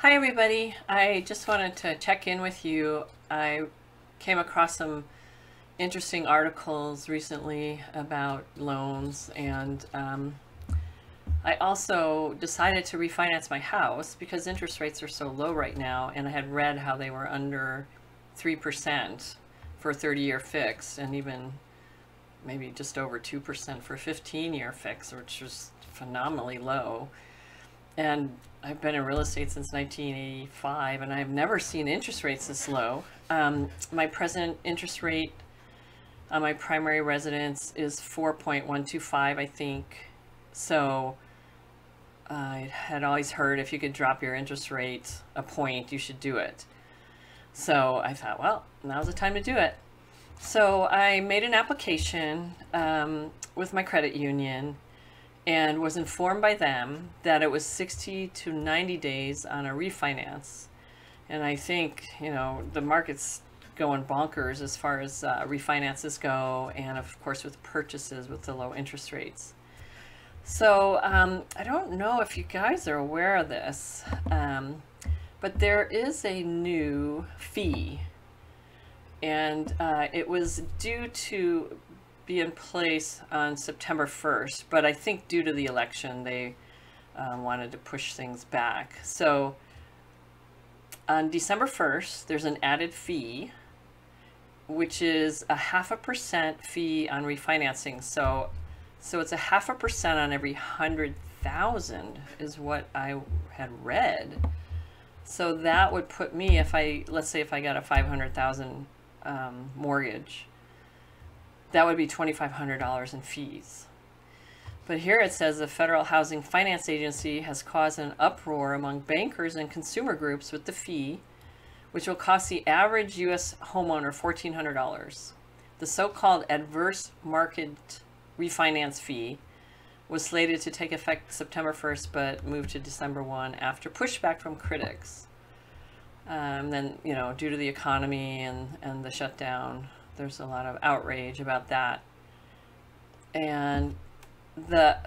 Hi everybody, I just wanted to check in with you. I came across some interesting articles recently about loans, and I also decided to refinance my house because interest rates are so low right now, and I had read how they were under 3% for a 30-year fix, and even maybe just over 2% for a 15-year fix, which was phenomenally low. And I've been in real estate since 1985, and I've never seen interest rates this low. My present interest rate on my primary residence is 4.125, I think. So I had always heard if you could drop your interest rate a point, you should do it. So I thought, well, now's the time to do it. So I made an application with my credit union and was informed by them that it was 60 to 90 days on a refinance. And I think, the market's going bonkers as far as refinances go, and of course with purchases with the low interest rates. So I don't know if you guys are aware of this, but there is a new fee, and it was due to be in place on September 1st, but I think due to the election they wanted to push things back. So on December 1st there's an added fee, which is a 0.5% fee on refinancing. So it's a 0.5% on every 100,000 is what I had read. So that would put me, let's say if I got a 500,000 mortgage, that would be $2,500 in fees. But here it says the Federal Housing Finance Agency has caused an uproar among bankers and consumer groups with the fee, which will cost the average U.S. homeowner $1,400. The so-called adverse market refinance fee was slated to take effect September 1st, but moved to December 1 after pushback from critics. Then, due to the economy and the shutdown, there's a lot of outrage about that. And the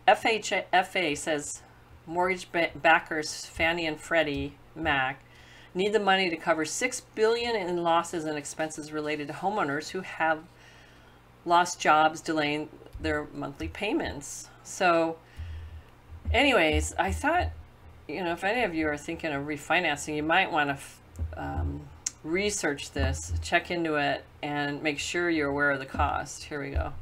FHFA says mortgage backers Fannie and Freddie Mac need the money to cover $6 billion in losses and expenses related to homeowners who have lost jobs, delaying their monthly payments. So anyways, I thought, if any of you are thinking of refinancing, you might want to research this, check into it, and make sure you're aware of the cost. Here we go.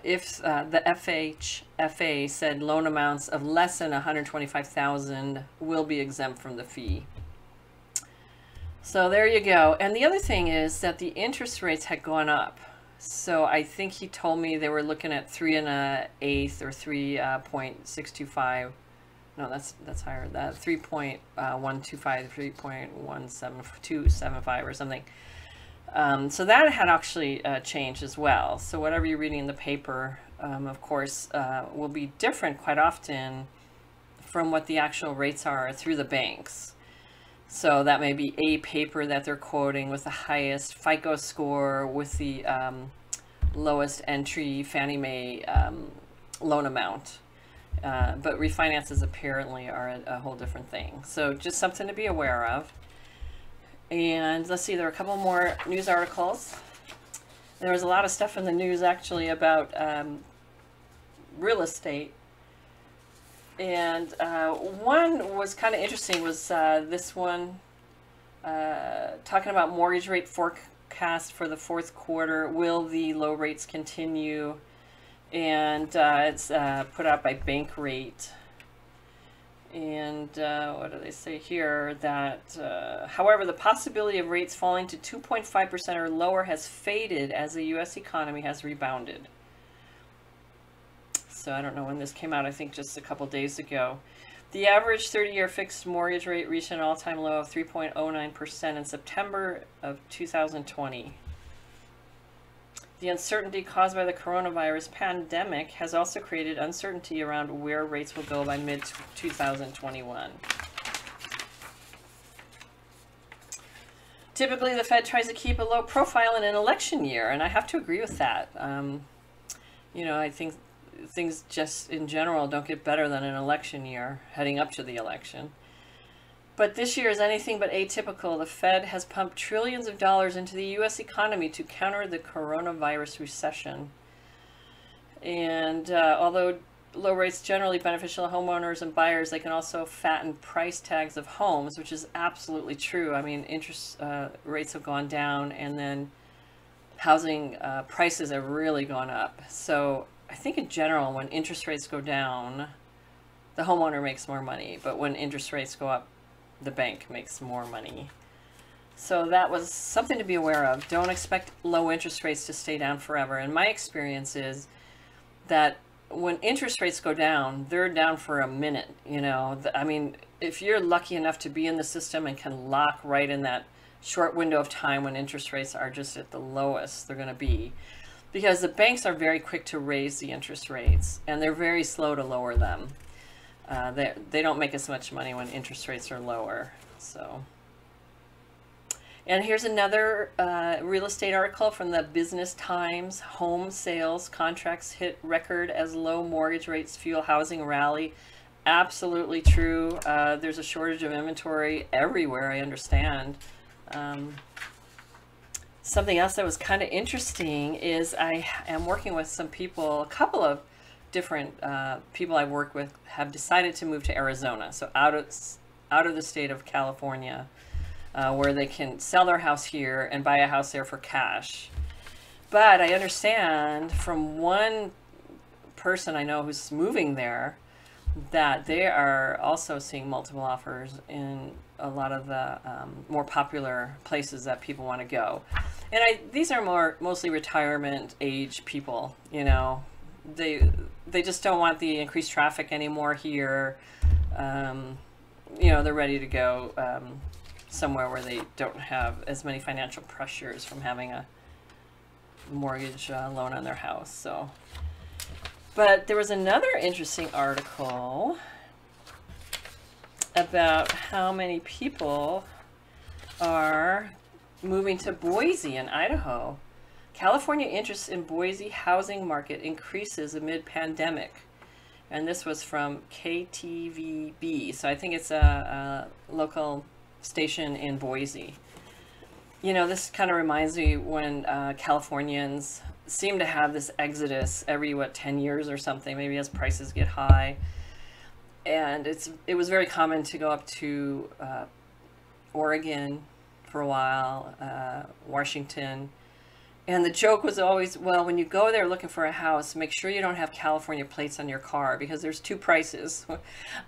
If the FHFA said loan amounts of less than $125,000 will be exempt from the fee. So there you go. And the other thing is that the interest rates had gone up. So I think he told me they were looking at 3 1/8 or 3.625. No, that's higher. That 3.125, 3.17275 or something. So that had actually changed as well. So whatever you're reading in the paper, of course, will be different quite often from what the actual rates are through the banks. So that may be a paper that they're quoting with the highest FICO score, with the lowest entry Fannie Mae loan amount. But refinances apparently are a whole different thing. So just something to be aware of. And let's see, there are a couple more news articles. There was a lot of stuff in the news actually about real estate. And one was kind of interesting, was this one talking about mortgage rate forecast for the fourth quarter. Will the low rates continue? And it's put out by Bankrate. And what do they say here? That, however, the possibility of rates falling to 2.5% or lower has faded as the U.S. economy has rebounded. So I don't know when this came out, I think just a couple days ago. The average 30-year fixed mortgage rate reached an all-time low of 3.09% in September of 2020. The uncertainty caused by the coronavirus pandemic has also created uncertainty around where rates will go by mid-2021. Typically, the Fed tries to keep a low profile in an election year, and I have to agree with that. I think things just in general don't get better than an election year heading up to the election. But this year is anything but atypical. The Fed has pumped trillions of dollars into the U.S. economy to counter the coronavirus recession. And although low rates generally beneficial to homeowners and buyers, they can also fatten price tags of homes, which is absolutely true. I mean, interest rates have gone down, and then housing prices have really gone up. So I think in general, when interest rates go down, the homeowner makes more money. But when interest rates go up, the bank makes more money. So that was something to be aware of. Don't expect low interest rates to stay down forever. And my experience is that when interest rates go down, they're down for a minute. You know, I mean, if you're lucky enough to be in the system and can lock right in that short window of time when interest rates are just at the lowest they're going to be, because the banks are very quick to raise the interest rates and they're very slow to lower them. They don't make as much money when interest rates are lower. So, and here's another real estate article from the Business Times. Home sales contracts hit record as low mortgage rates fuel housing rally. Absolutely true. There's a shortage of inventory everywhere, I understand. Something else that was kind of interesting is I am working with some people, a couple of different people I've worked with have decided to move to Arizona, so out of the state of California, where they can sell their house here and buy a house there for cash. But I understand from one person I know who's moving there that they are also seeing multiple offers in a lot of the more popular places that people want to go. And these are mostly retirement age people, you know. They just don't want the increased traffic anymore here. You know, they're ready to go somewhere where they don't have as many financial pressures from having a mortgage loan on their house. So, but there was another interesting article about how many people are moving to Boise in Idaho. California interest in Boise housing market increases amid pandemic. And this was from KTVB. So I think it's a local station in Boise. You know, this kind of reminds me when Californians seem to have this exodus every, 10 years or something, maybe as prices get high. And it was very common to go up to Oregon for a while, Washington. And the joke was always, well, when you go there looking for a house, make sure you don't have California plates on your car, because there's two prices,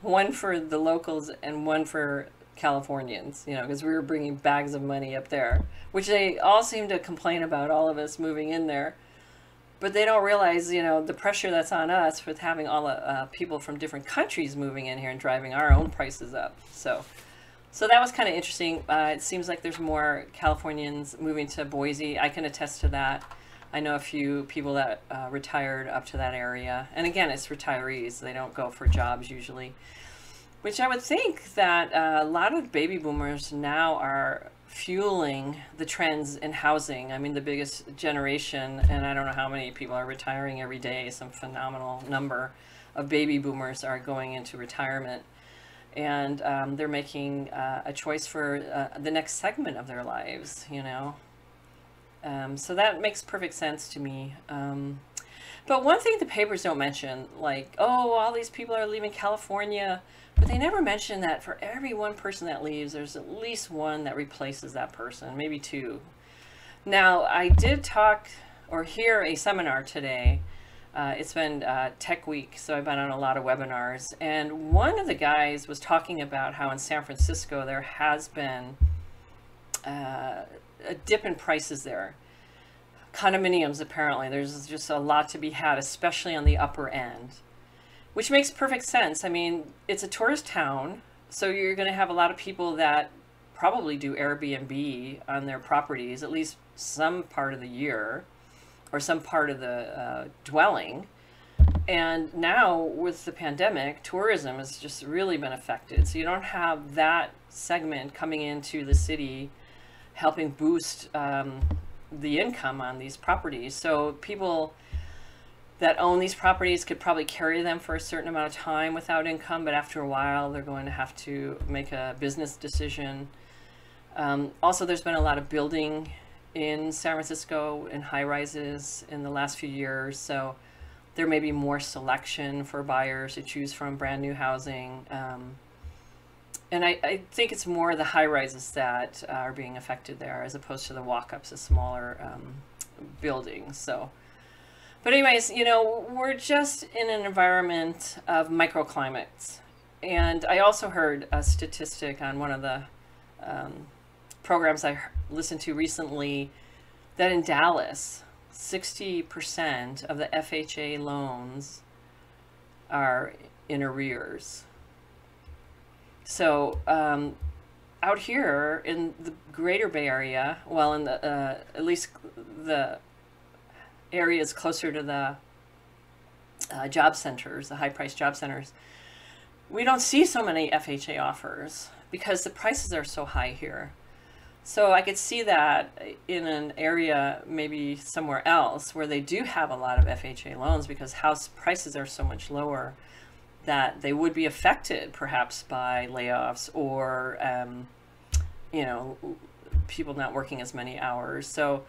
one for the locals and one for Californians, you know, because we were bringing bags of money up there, which they all seem to complain about, all of us moving in there. But they don't realize, you know, the pressure that's on us with having all the people from different countries moving in here and driving our own prices up. So that was kind of interesting. It seems like there's more Californians moving to Boise. I can attest to that. I know a few people that retired up to that area. And again, it's retirees. They don't go for jobs usually. Which I would think that a lot of baby boomers now are fueling the trends in housing. I mean, the biggest generation, and I don't know how many people are retiring every day. Some phenomenal number of baby boomers are going into retirement. And they're making a choice for the next segment of their lives, you know. So that makes perfect sense to me. But one thing the papers don't mention, like, oh, all these people are leaving California, but they never mention that for every one person that leaves, there's at least one that replaces that person, maybe two. Now, I did talk or hear a seminar today. It's been Tech Week, so I've been on a lot of webinars. And one of the guys was talking about how in San Francisco there has been a dip in prices there. Condominiums, apparently, there's just a lot to be had, especially on the upper end, which makes perfect sense. I mean, it's a tourist town, so you're going to have a lot of people that probably do Airbnb on their properties, at least some part of the year, or some part of the dwelling. And now with the pandemic, tourism has just really been affected. So you don't have that segment coming into the city helping boost the income on these properties. So people, that own these properties could probably carry them for a certain amount of time without income, but after a while they're going to have to make a business decision. Also, there's been a lot of building in San Francisco in high rises in the last few years, so there may be more selection for buyers to choose from, brand new housing. And I think it's more the high rises that are being affected there as opposed to the walk-ups, the smaller buildings. So, but anyways, you know, we're just in an environment of microclimates. And I also heard a statistic on one of the programs I listened to recently that in Dallas, 60% of the FHA loans are in arrears. So out here in the greater Bay Area, well, in the at least the areas closer to the job centers, the high-priced job centers, we don't see so many FHA offers because the prices are so high here. So I could see that in an area maybe somewhere else where they do have a lot of FHA loans because house prices are so much lower that they would be affected perhaps by layoffs or, you know, people not working as many hours. So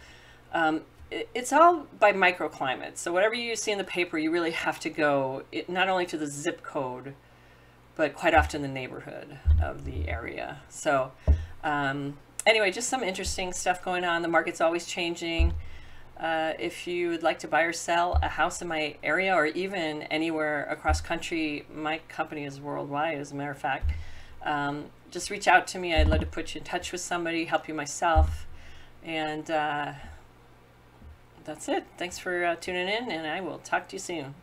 it's all by microclimate. So whatever you see in the paper, you really have to go not only to the zip code, but quite often the neighborhood of the area. So anyway, just some interesting stuff going on. The market's always changing. If you would like to buy or sell a house in my area or even anywhere across country, my company is worldwide, as a matter of fact. Just reach out to me. I'd love to put you in touch with somebody, help you myself. And that's it. Thanks for tuning in, and I will talk to you soon.